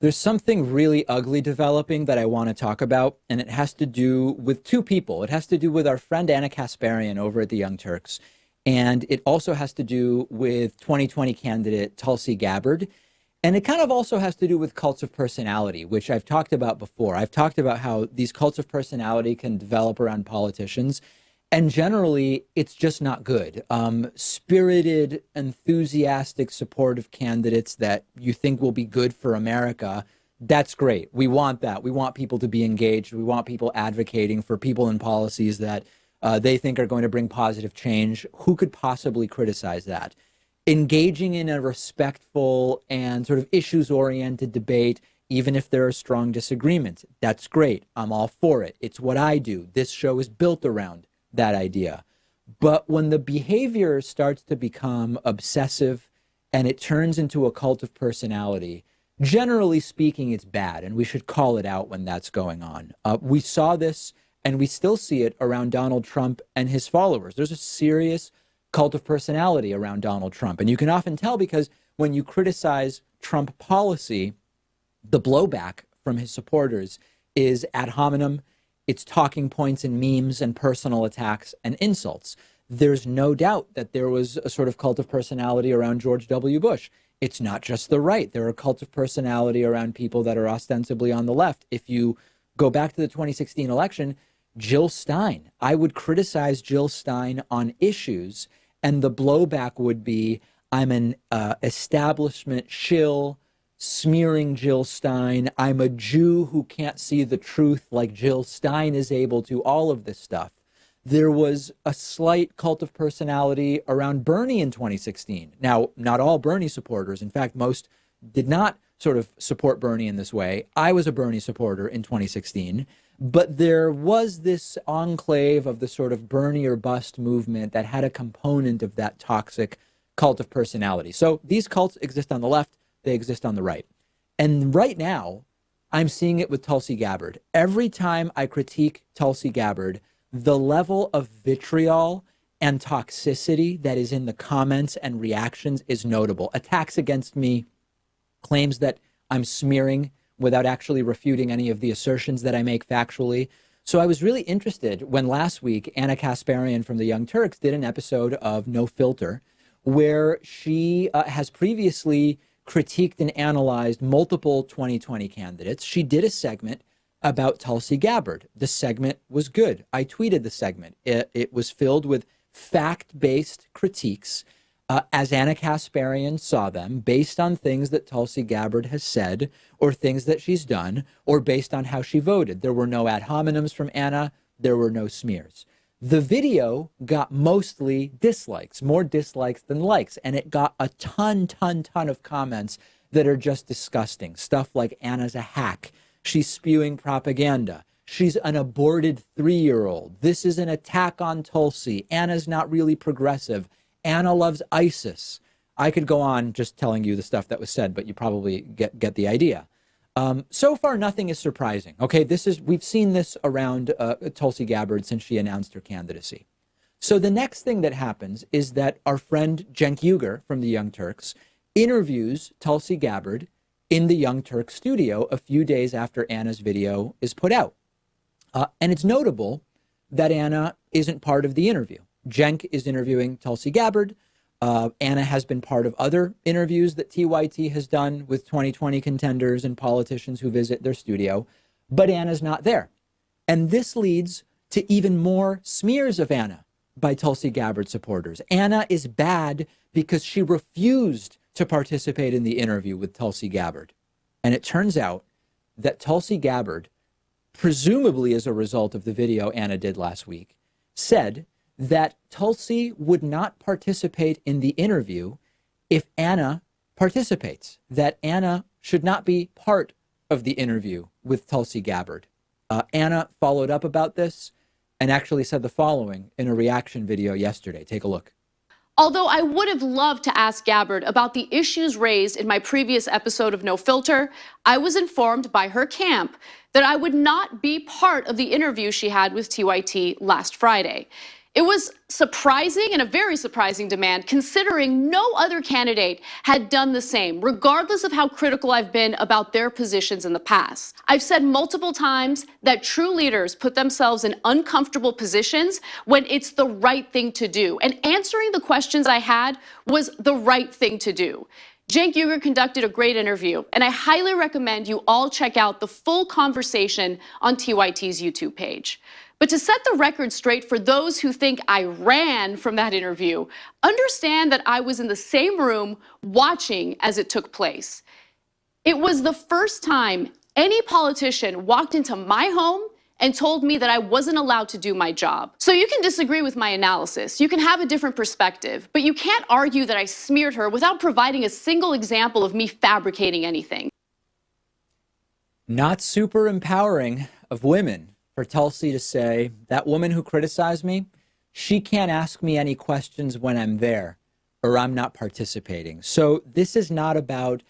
There's something really ugly developing that I want to talk about, and it has to do with two people. It has to do with our friend Ana Kasparian over at the Young Turks, and it also has to do with 2020 candidate Tulsi Gabbard. And it kind of also has to do with cults of personality, which I've talked about before. I've talked about how these cults of personality can develop around politicians. And generally, it's just not good. Spirited, enthusiastic, supportive candidates that you think will be good for America, that's great. We want that. We want people to be engaged. We want people advocating for people and policies that they think are going to bring positive change. Who could possibly criticize that? Engaging in a respectful and sort of issues-oriented debate, even if there are strong disagreements, that's great. I'm all for it. It's what I do. This show is built around that idea. But when the behavior starts to become obsessive and it turns into a cult of personality, generally speaking, it's bad, and we should call it out when that's going on. We saw this, and we still see it around Donald Trump and his followers. There's a serious cult of personality around Donald Trump, and you can often tell because when you criticize Trump policy, the blowback from his supporters is ad hominem. It's talking points and memes and personal attacks and insults. There's no doubt that there was a sort of cult of personality around George W. Bush. It's not just the right. There are cults of personality around people that are ostensibly on the left. If you go back to the 2016 election, Jill Stein, I would criticize Jill Stein on issues, and the blowback would be, I'm an establishment shill, smearing Jill Stein. I'm a Jew who can't see the truth like Jill Stein is able to, all of this stuff. There was a slight cult of personality around Bernie in 2016. Now, not all Bernie supporters. In fact, most did not sort of support Bernie in this way. I was a Bernie supporter in 2016. But there was this enclave of the sort of Bernie or bust movement that had a component of that toxic cult of personality. So these cults exist on the left. They exist on the right. And right now, I'm seeing it with Tulsi Gabbard. Every time I critique Tulsi Gabbard, the level of vitriol and toxicity that is in the comments and reactions is notable. Attacks against me, claims that I'm smearing without actually refuting any of the assertions that I make factually. So I was really interested when last week Ana Kasparian from the Young Turks did an episode of No Filter, where she has previously critiqued and analyzed multiple 2020 candidates. She did a segment about Tulsi Gabbard. The segment was good. I tweeted the segment. It was filled with fact-based critiques as Ana Kasparian saw them, based on things that Tulsi Gabbard has said or things that she's done, or based on how she voted. There were no ad hominems from Ana. There were no smears. The video got mostly dislikes, more dislikes than likes, and it got a ton of comments that are just disgusting. Stuff like Anna's a hack. She's spewing propaganda. She's an aborted 3-year-old. This is an attack on Tulsi. Anna's not really progressive. Ana loves ISIS. I could go on just telling you the stuff that was said, but you probably get the idea. So far, nothing is surprising. Okay, we've seen this around Tulsi Gabbard since she announced her candidacy. So the next thing that happens is that our friend Cenk Uygur from the Young Turks interviews Tulsi Gabbard in the Young Turks studio a few days after Anna's video is put out. And it's notable that Ana isn't part of the interview. Cenk is interviewing Tulsi Gabbard. Ana has been part of other interviews that TYT has done with 2020 contenders and politicians who visit their studio, but Ana's not there. And this leads to even more smears of Ana by Tulsi Gabbard supporters. Ana is bad because she refused to participate in the interview with Tulsi Gabbard. And it turns out that Tulsi Gabbard, presumably as a result of the video Ana did last week, said that Tulsi would not participate in the interview if Ana participates, that Ana should not be part of the interview with Tulsi Gabbard. Ana followed up about this and actually said the following in a reaction video yesterday. Take a look. Although I would have loved to ask Gabbard about the issues raised in my previous episode of No Filter, I was informed by her camp that I would not be part of the interview she had with TYT last Friday. It was surprising and a very surprising demand, considering no other candidate had done the same, regardless of how critical I've been about their positions in the past. I've said multiple times that true leaders put themselves in uncomfortable positions when it's the right thing to do. And answering the questions I had was the right thing to do. Cenk Uygur conducted a great interview, and I highly recommend you all check out the full conversation on TYT's YouTube page. But to set the record straight for those who think I ran from that interview, understand that I was in the same room watching as it took place. It was the first time any politician walked into my home and told me that I wasn't allowed to do my job. So you can disagree with my analysis, you can have a different perspective, but you can't argue that I smeared her without providing a single example of me fabricating anything. Not super empowering of women for Tulsi to say, that woman who criticized me, she can't ask me any questions when I'm there or I'm not participating. So this is not about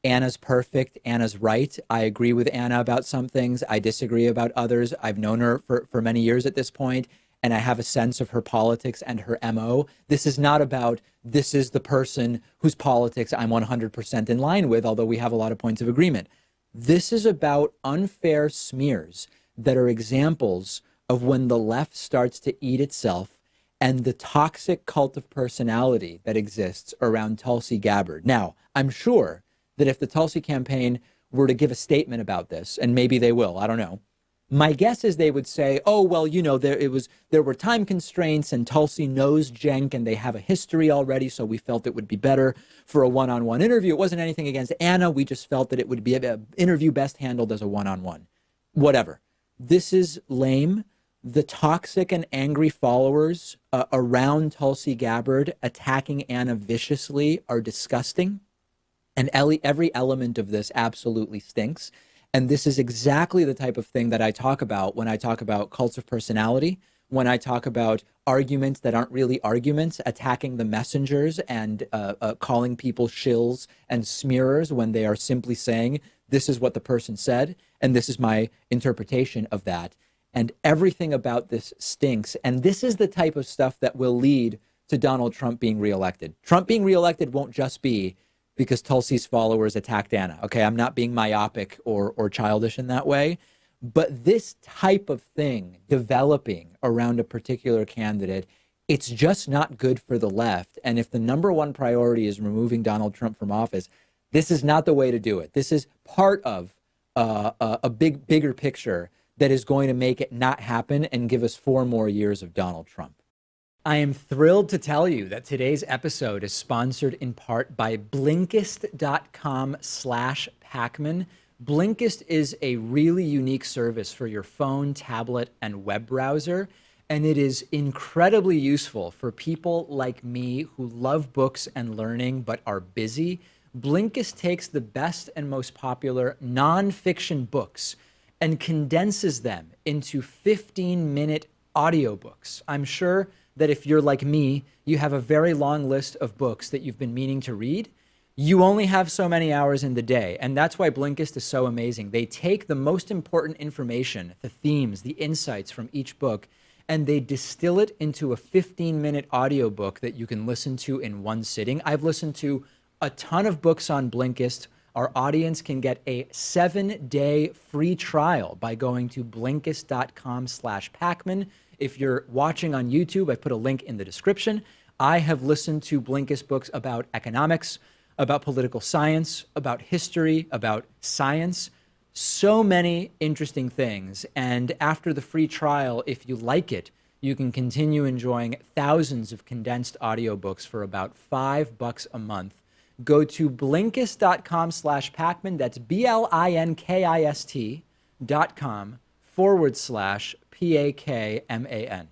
Anna's perfect, Anna's right. I agree with Anna about some things. I disagree about others. I've known her for many years at this point, and I have a sense of her politics and her MO. This is not about, this is the person whose politics I'm 100% in line with, although we have a lot of points of agreement. This is about unfair smears that are examples of when the left starts to eat itself and the toxic cult of personality that exists around Tulsi Gabbard. Now, I'm sure that if the Tulsi campaign were to give a statement about this, and maybe they will, I don't know, my guess is they would say, oh, well, you know, there were time constraints and Tulsi knows Cenk and they have a history already, so we felt it would be better for a one-on-one interview. It wasn't anything against Anna. We just felt that it would be an interview best handled as a one-on-one. Whatever. This is lame. The toxic and angry followers around Tulsi Gabbard attacking Anna viciously are disgusting. And every element of this absolutely stinks. And this is exactly the type of thing that I talk about when I talk about cults of personality, when I talk about arguments that aren't really arguments, attacking the messengers and calling people shills and smearers when they are simply saying, this is what the person said, and this is my interpretation of that. And everything about this stinks. And this is the type of stuff that will lead to Donald Trump being reelected. Trump being reelected won't just be because Tulsi's followers attacked Anna. Okay, I'm not being myopic or childish in that way. But this type of thing developing around a particular candidate, it's just not good for the left. And if the number one priority is removing Donald Trump from office, this is not the way to do it. This is part of a bigger picture that is going to make it not happen and give us 4 more years of Donald Trump. I am thrilled to tell you that today's episode is sponsored in part by Blinkist.com/Pakman. Blinkist is a really unique service for your phone, tablet, and web browser, and it is incredibly useful for people like me who love books and learning but are busy. Blinkist takes the best and most popular nonfiction books and condenses them into 15-minute audiobooks. I'm sure that if you're like me, you have a very long list of books that you've been meaning to read. You only have so many hours in the day, and that's why Blinkist is so amazing. They take the most important information, the themes, the insights from each book, and they distill it into a 15-minute audiobook that you can listen to in one sitting. I've listened to a ton of books on Blinkist. Our audience can get a 7-day free trial by going to Blinkist.com/Pakman. If you're watching on YouTube, I put a link in the description. I have listened to Blinkist books about economics, about political science, about history, about science, so many interesting things. And after the free trial, if you like it, you can continue enjoying thousands of condensed audiobooks for about $5 a month. Go to Blinkist.com/Pakman. That's BLINKIST.com/PAKMAN.